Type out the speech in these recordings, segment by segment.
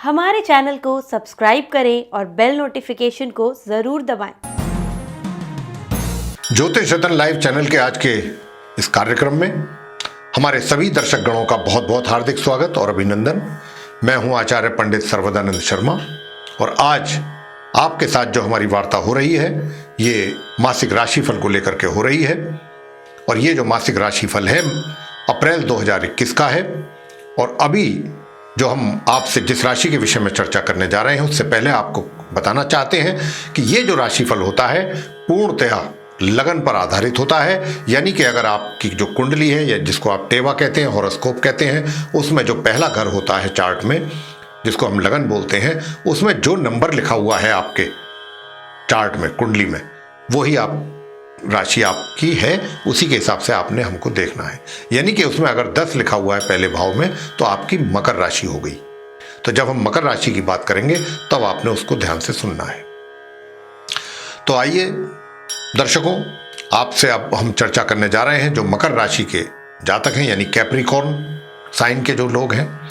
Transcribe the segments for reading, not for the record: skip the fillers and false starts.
हमारे चैनल को सब्सक्राइब करें और बेल नोटिफिकेशन को जरूर दबाएं। ज्योतिष रतन लाइव चैनल के आज के इस कार्यक्रम में हमारे सभी दर्शक गणों का बहुत बहुत हार्दिक स्वागत और अभिनंदन। मैं हूं आचार्य पंडित सर्वदानंद शर्मा और आज आपके साथ जो हमारी वार्ता हो रही है ये मासिक राशिफल को लेकर के हो रही है। और ये जो मासिक राशिफल है अप्रैल 2021 का है। और अभी जो हम आपसे जिस राशि के विषय में चर्चा करने जा रहे हैं उससे पहले आपको बताना चाहते हैं कि ये जो राशिफल होता है पूर्णतः लगन पर आधारित होता है। यानी कि अगर आपकी जो कुंडली है या जिसको आप टेवा कहते हैं, हॉरोस्कोप कहते हैं, उसमें जो पहला घर होता है चार्ट में जिसको हम लगन बोलते हैं, उसमें जो नंबर लिखा हुआ है आपके चार्ट में कुंडली में वही आप राशि आपकी है, उसी के हिसाब से आपने हमको देखना है। यानी कि उसमें अगर 10 लिखा हुआ है पहले भाव में तो आपकी मकर राशि हो गई। तो जब हम मकर राशि की बात करेंगे तब आपने उसको ध्यान से सुनना है। तो आइए दर्शकों, आपसे अब हम चर्चा करने जा रहे हैं जो मकर राशि के जातक हैं यानी कैप्रिकॉर्न साइन के जो लोग हैं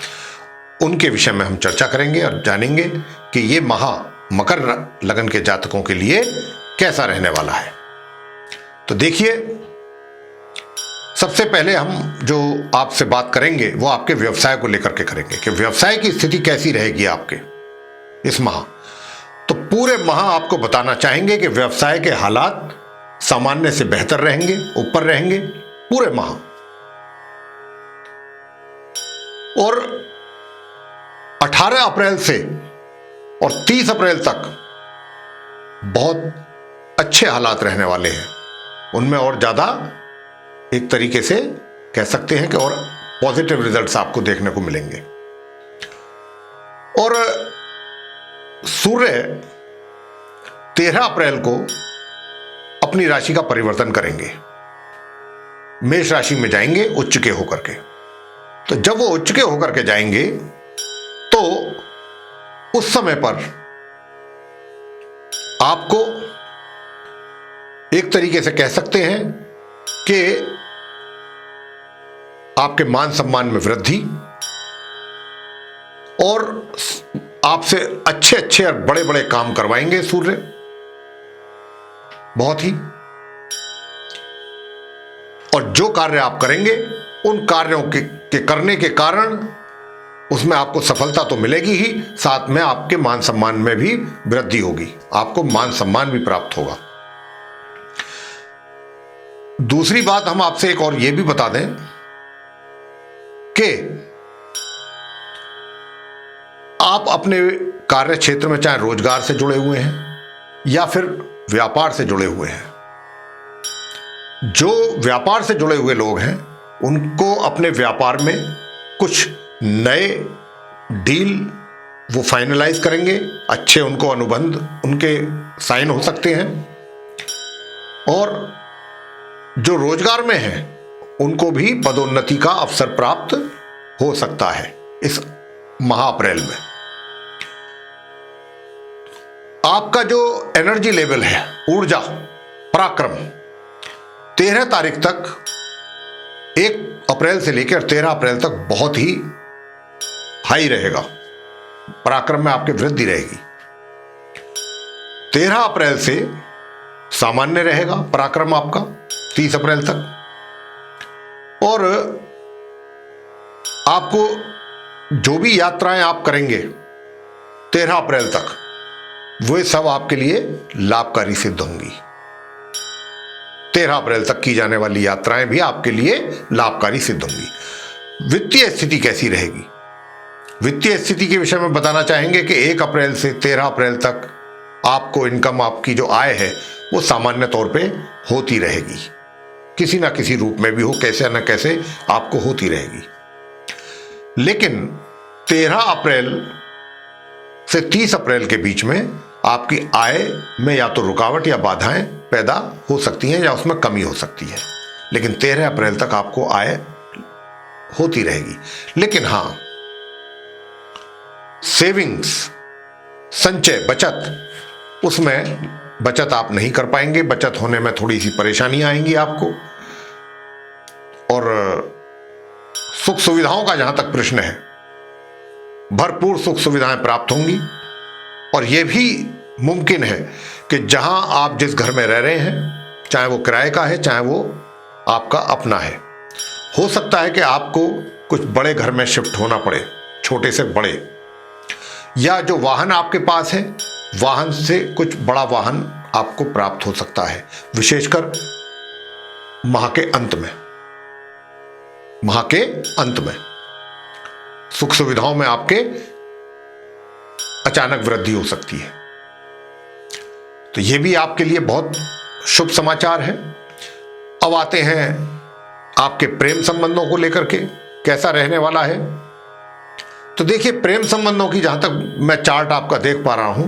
उनके विषय में हम चर्चा करेंगे और जानेंगे कि ये माह मकर लगन के जातकों के लिए कैसा रहने वाला है। तो देखिए, सबसे पहले हम जो आपसे बात करेंगे वो आपके व्यवसाय को लेकर के करेंगे कि व्यवसाय की स्थिति कैसी रहेगी आपके इस माह। तो पूरे माह आपको बताना चाहेंगे कि व्यवसाय के हालात सामान्य से बेहतर रहेंगे, ऊपर रहेंगे पूरे माह। और 18 अप्रैल से और 30 अप्रैल तक बहुत अच्छे हालात रहने वाले हैं। उनमें और ज्यादा एक तरीके से कह सकते हैं कि और पॉजिटिव रिजल्ट्स आपको देखने को मिलेंगे। और सूर्य 13 अप्रैल को अपनी राशि का परिवर्तन करेंगे, मेष राशि में जाएंगे उच्च के होकर के। तो जब वो उच्च के होकर के जाएंगे तो उस समय पर आपको एक तरीके से कह सकते हैं कि आपके मान सम्मान में वृद्धि और आपसे अच्छे अच्छे और बड़े बड़े काम करवाएंगे सूर्य बहुत ही। और जो कार्य आप करेंगे उन कार्यों के करने के कारण उसमें आपको सफलता तो मिलेगी ही, साथ में आपके मान सम्मान में भी वृद्धि होगी, आपको मान सम्मान भी प्राप्त होगा। दूसरी बात हम आपसे एक और यह भी बता दें कि आप अपने कार्य क्षेत्र में चाहे रोजगार से जुड़े हुए हैं या फिर व्यापार से जुड़े हुए हैं, जो व्यापार से जुड़े हुए लोग हैं उनको अपने व्यापार में कुछ नए डील वो फाइनलाइज करेंगे, अच्छे उनको अनुबंध उनके साइन हो सकते हैं। और जो रोजगार में हैं उनको भी पदोन्नति का अवसर प्राप्त हो सकता है इस माह अप्रैल में। आपका जो एनर्जी लेवल है, ऊर्जा पराक्रम 13 तारीख तक, 1 अप्रैल से लेकर 13 अप्रैल तक बहुत ही हाई रहेगा, पराक्रम में आपकी वृद्धि रहेगी। 13 अप्रैल से सामान्य रहेगा पराक्रम आपका 30 अप्रैल तक। और आपको जो भी यात्राएं आप करेंगे 13 अप्रैल तक वो सब आपके लिए लाभकारी सिद्ध होंगी। 13 अप्रैल तक की जाने वाली यात्राएं भी आपके लिए लाभकारी सिद्ध होंगी। वित्तीय स्थिति कैसी रहेगी? वित्तीय स्थिति के विषय में बताना चाहेंगे कि 1 अप्रैल से 13 अप्रैल तक आपको इनकम, आपकी जो आय है वो सामान्य तौर पे होती रहेगी, किसी ना किसी रूप में भी हो, कैसे ना कैसे आपको होती रहेगी। लेकिन 13 अप्रैल से 30 अप्रैल के बीच में आपकी आय में या तो रुकावट या बाधाएं पैदा हो सकती हैं या उसमें कमी हो सकती है। लेकिन 13 अप्रैल तक आपको आय होती रहेगी। लेकिन हां, सेविंग्स, संचय, बचत, उसमें बचत आप नहीं कर पाएंगे। बचत होने में थोड़ी सी परेशानी आएंगी आपको। और सुख सुविधाओं का जहां तक प्रश्न है भरपूर सुख सुविधाएं प्राप्त होंगी। और यह भी मुमकिन है कि जहां आप जिस घर में रह रहे हैं, चाहे वो किराए का है चाहे वो आपका अपना है, हो सकता है कि आपको कुछ बड़े घर में शिफ्ट होना पड़े, छोटे से बड़े, या जो वाहन आपके पास है वाहन से कुछ बड़ा वाहन आपको प्राप्त हो सकता है, विशेषकर माह के अंत में। माह के अंत में सुख सुविधाओं में आपके अचानक वृद्धि हो सकती है। तो यह भी आपके लिए बहुत शुभ समाचार है। अब आते हैं आपके प्रेम संबंधों को लेकर के कैसा रहने वाला है। तो देखिए, प्रेम संबंधों की जहां तक मैं चार्ट आपका देख पा रहा हूं,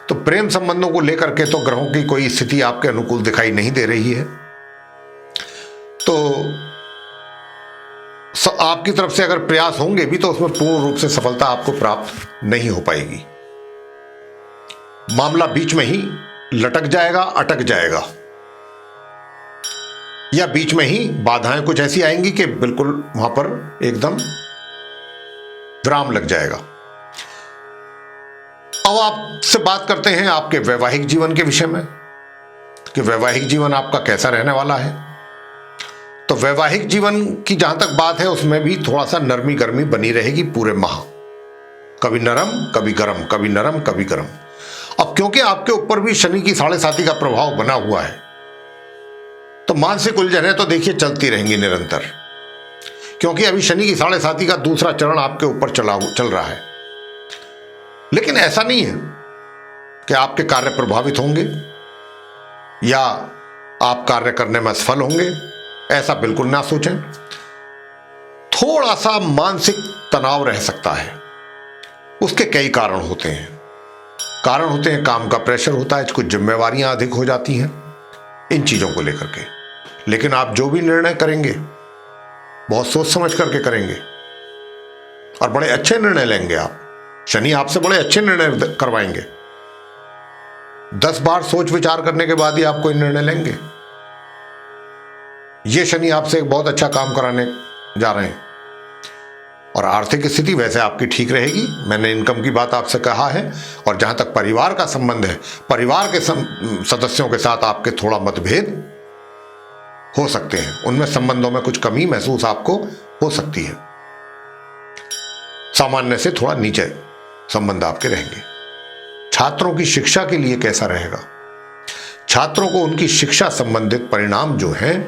तो प्रेम संबंधों को लेकर के तो ग्रहों की कोई स्थिति आपके अनुकूल दिखाई नहीं दे रही है। तो आपकी तरफ से अगर प्रयास होंगे भी तो उसमें पूर्ण रूप से सफलता आपको प्राप्त नहीं हो पाएगी। मामला बीच में ही लटक जाएगा, अटक जाएगा, या बीच में ही बाधाएं कुछ ऐसी आएंगी कि बिल्कुल वहां पर एकदम विराम लग जाएगा। अब आपसे बात करते हैं आपके वैवाहिक जीवन के विषय में कि वैवाहिक जीवन आपका कैसा रहने वाला है। तो वैवाहिक जीवन की जहां तक बात है उसमें भी थोड़ा सा नरमी गर्मी बनी रहेगी पूरे माह, कभी नरम कभी गर्म, कभी नरम कभी गर्म। अब क्योंकि आपके ऊपर भी शनि की 7.5 का प्रभाव बना हुआ है, तो मानसिक उलझनें तो देखिए चलती रहेंगी निरंतर, क्योंकि अभी शनि की 7.5 का दूसरा चरण आपके ऊपर चल रहा है। लेकिन ऐसा नहीं है कि आपके कार्य प्रभावित होंगे या आप कार्य करने में असफल होंगे, ऐसा बिल्कुल ना सोचें। थोड़ा सा मानसिक तनाव रह सकता है, उसके कई कारण होते हैं। कारण होते हैं काम का प्रेशर होता है, कुछ जिम्मेवारियां अधिक हो जाती हैं इन चीजों को लेकर के। लेकिन आप जो भी निर्णय करेंगे बहुत सोच समझ करके करेंगे और बड़े अच्छे निर्णय लेंगे। आप शनि आपसे बड़े अच्छे निर्णय करवाएंगे। 10 बार सोच विचार करने के बाद ही आप कोई निर्णय लेंगे। ये शनि आपसे एक बहुत अच्छा काम कराने जा रहे हैं। और आर्थिक स्थिति वैसे आपकी ठीक रहेगी, मैंने इनकम की बात आपसे कहा है। और जहां तक परिवार का संबंध है, परिवार के सदस्यों के साथ आपके थोड़ा मतभेद हो सकते हैं, उनमें संबंधों में कुछ कमी महसूस आपको हो सकती है। सामान्य से थोड़ा नीचे संबंध आपके रहेंगे। छात्रों की शिक्षा के लिए कैसा रहेगा? छात्रों को उनकी शिक्षा संबंधित परिणाम जो हैं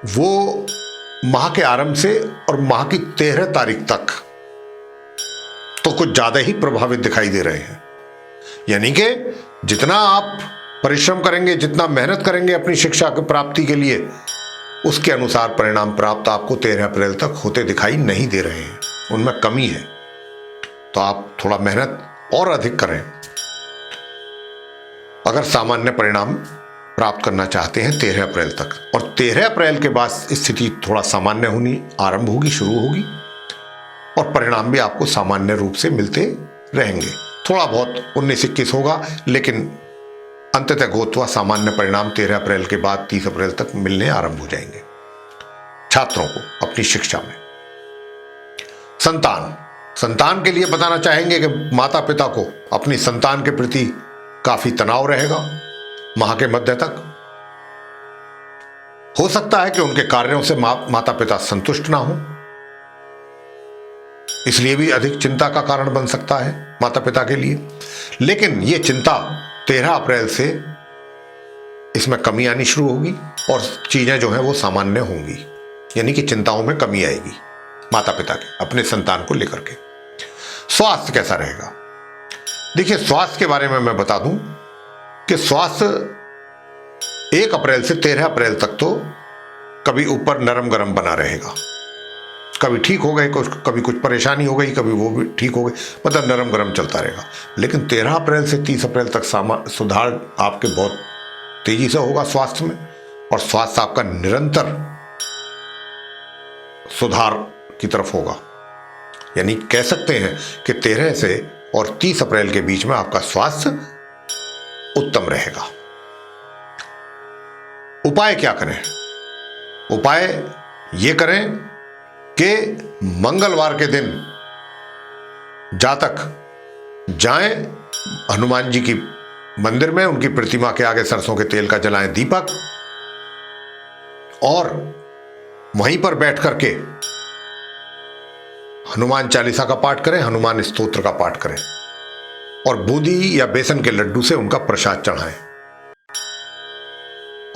वो माह के आरंभ से और माह की 13 तारीख तक तो कुछ ज्यादा ही प्रभावित दिखाई दे रहे हैं। यानी कि जितना आप परिश्रम करेंगे, जितना मेहनत करेंगे अपनी शिक्षा की प्राप्ति के लिए, उसके अनुसार परिणाम प्राप्त आपको 13 अप्रैल तक होते दिखाई नहीं दे रहे हैं, उनमें कमी है। तो आप थोड़ा मेहनत और अधिक करें अगर सामान्य परिणाम प्राप्त करना चाहते हैं 13 अप्रैल तक। और 13 अप्रैल के बाद स्थिति थोड़ा सामान्य होनी आरंभ होगी, शुरू होगी, और परिणाम भी आपको सामान्य रूप से मिलते रहेंगे। थोड़ा बहुत 19-21 होगा, लेकिन अंततः गोत्वा सामान्य परिणाम 13 अप्रैल के बाद 30 अप्रैल तक मिलने आरंभ हो जाएंगे छात्रों को अपनी शिक्षा में। संतान के लिए बताना चाहेंगे कि माता पिता को अपनी संतान के प्रति काफी तनाव रहेगा माह के मध्य तक। हो सकता है कि उनके कार्यों से माता पिता संतुष्ट ना हो, इसलिए भी अधिक चिंता का कारण बन सकता है माता पिता के लिए। लेकिन यह चिंता 13 अप्रैल से इसमें कमी आनी शुरू होगी और चीजें जो हैं वो सामान्य होंगी, यानी कि चिंताओं में कमी आएगी माता पिता के अपने संतान को लेकर के। स्वास्थ्य कैसा रहेगा? देखिए, स्वास्थ्य के बारे में मैं बता दूं कि स्वास्थ्य 1 अप्रैल से 13 अप्रैल तक तो कभी ऊपर नरम गरम बना रहेगा, कभी ठीक हो गए, कभी कुछ परेशानी हो गई, कभी वो भी ठीक हो गई, मतलब नरम गरम चलता रहेगा। लेकिन 13 अप्रैल से 30 अप्रैल तक सुधार आपके बहुत तेजी से होगा स्वास्थ्य में, और स्वास्थ्य आपका निरंतर सुधार की तरफ होगा। यानी कह सकते हैं कि 13 से और 30 अप्रैल के बीच में आपका स्वास्थ्य उत्तम रहेगा। उपाय क्या करें? उपाय ये करें कि मंगलवार के दिन जातक जाएं हनुमान जी की मंदिर में, उनकी प्रतिमा के आगे सरसों के तेल का जलाएं दीपक, और वहीं पर बैठ करके हनुमान चालीसा का पाठ करें, हनुमान स्तोत्र का पाठ करें, और बूंदी या बेसन के लड्डू से उनका प्रसाद चढ़ाएं।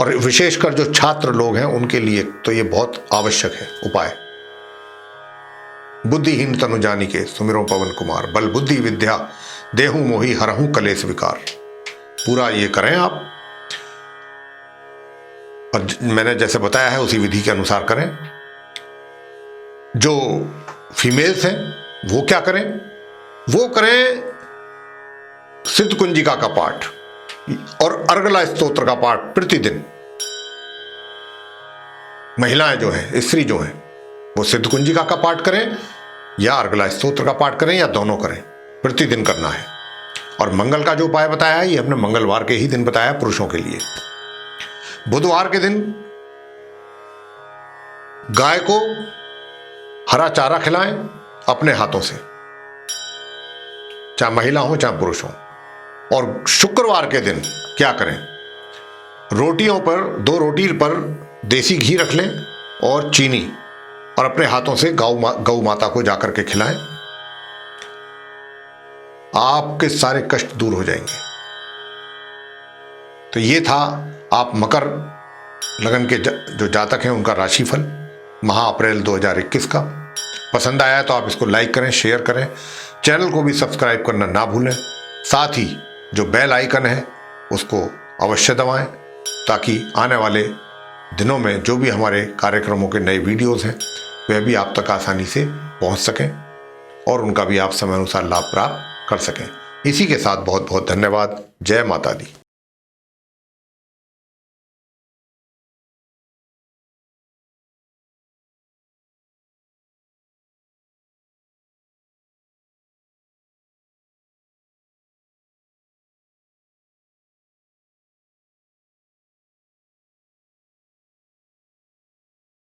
और विशेषकर जो छात्र लोग हैं उनके लिए तो ये बहुत आवश्यक है उपाय। बुद्धिहीन तनु जानिके सुमिरो पवन कुमार, बल बुद्धि विद्या देहु मोहि हरहु कलेश विकार। पूरा ये करें आप, और मैंने जैसे बताया है उसी विधि के अनुसार करें। जो फीमेल्स हैं वो क्या करें? वो करें सिद्ध कुंजिका का पाठ और अर्गला स्तोत्र का पाठ प्रतिदिन। महिलाएं जो हैं, स्त्री जो हैं, वो सिद्ध कुंजिका का पाठ करें या अर्गला स्तोत्र का पाठ करें, या दोनों करें, प्रतिदिन करना है। और मंगल का जो उपाय बताया है ये हमने मंगलवार के ही दिन बताया पुरुषों के लिए। बुधवार के दिन गाय को हरा चारा खिलाएं अपने हाथों से, चाहे महिला हो चाहे पुरुष हो। और शुक्रवार के दिन क्या करें? रोटियों पर, 2 रोटी पर देसी घी रख लें और चीनी, और अपने हाथों से गौ माता को जाकर के खिलाएं। आपके सारे कष्ट दूर हो जाएंगे। तो ये था आप मकर लगन के जो जातक हैं उनका राशिफल माह अप्रैल 2021 का। पसंद आया तो आप इसको लाइक करें, शेयर करें, चैनल को भी सब्सक्राइब करना ना भूलें। साथ ही जो बेल आइकन है उसको अवश्य दबाएं, ताकि आने वाले दिनों में जो भी हमारे कार्यक्रमों के नए वीडियोस हैं वह भी आप तक आसानी से पहुंच सकें और उनका भी आप समय अनुसार लाभ प्राप्त कर सकें। इसी के साथ बहुत बहुत धन्यवाद। जय माता दी।